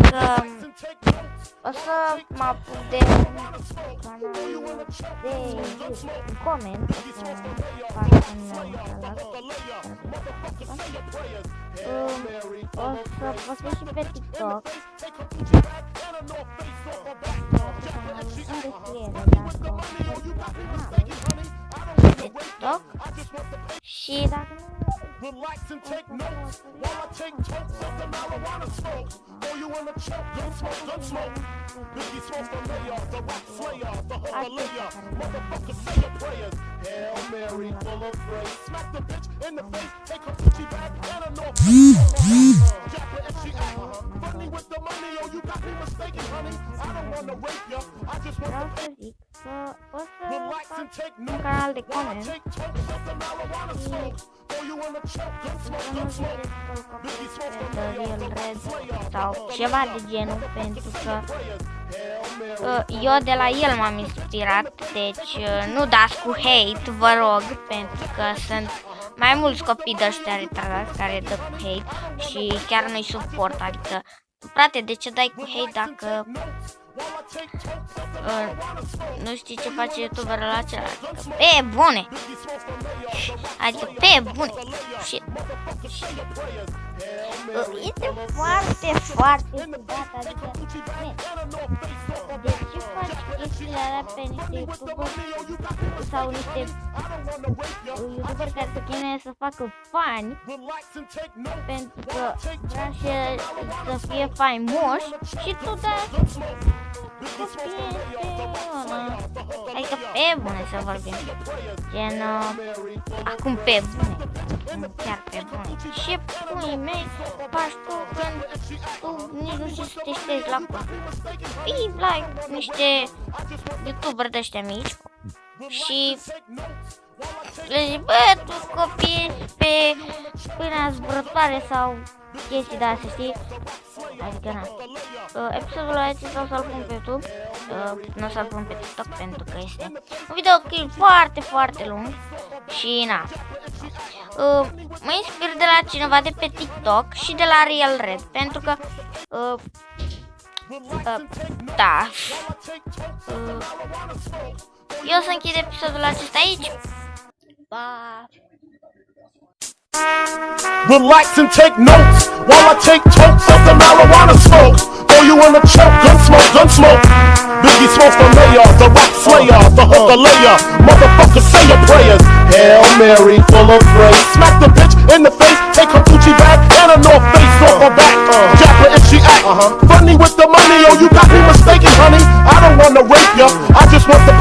că o să mă apuc de canal de coment, o să fac un canal. O să postez și pe TikTok. În descriere dacă TikTok și dacă Relax and take notes while I take totes of the marijuana smoke. Throw you in a choke, gun smoke. Biggie Smalls the mayor, the rap slayer, the hustler. Motherfuckers say your prayers. Hail Mary, full of grace. Smack the bitch in the face, take her Gucci bag and a North Face. Jacka if she act funny with the money, oh you got me mistaken, honey. I don't wanna rape ya, I just want vreau to să zic că o să relax and take fac un notes canal de while I coment. take totes of the marijuana smoke. Throw you in a choke, gun smoke. De Real Red sau ceva de genul, pentru că eu de la el m-am inspirat, deci nu dați cu hate, vă rog, pentru că sunt mai mulți copii de ăștia retardați care dă cu hate și chiar nu-i suport, adică, frate, de ce dai cu hate dacă nu știi ce face youtuberul acela, adică pe bune, adică pe bune și este foarte, foarte ciudat, adică de ce faci chestiile alea pe niște youtuberi sau niște youtuberi care se chinuie să facă fani, pentru că vrea și să fie faimoși și tu dai adică pe bune să vorbim, gen acum pe bune, chiar pe bune. Și puii mei faci tu când tu nici nu știi să te ștezi la cur. Fii la niște youtuberi de-ăștia mici și le zici, bă, tu copii pe pâinea zburătoare sau chestii de astea, știi? Adică na. Episodul acesta o să-l pun pe YouTube, nu o să-l pun pe TikTok pentru că este un videoclip foarte, foarte lung și na. Mă inspir de la cineva de pe TikTok și de la Real Red, pentru că da. Eu o să închid episodul acesta aici. Pa! Relax and take notes while I take totes of the marijuana smoke. Throw you in a choke, gun smoke. Biggie Smalls the mayor, the rap slayer, the hooker layer. Motherfuckers say your prayers. Hail Mary, full of grace. Smack the bitch in the face, take her Gucci bag and a North Face off her back. Jacka if she act funny with the money, oh you got me mistaken, honey. I don't wanna rape ya, I just want the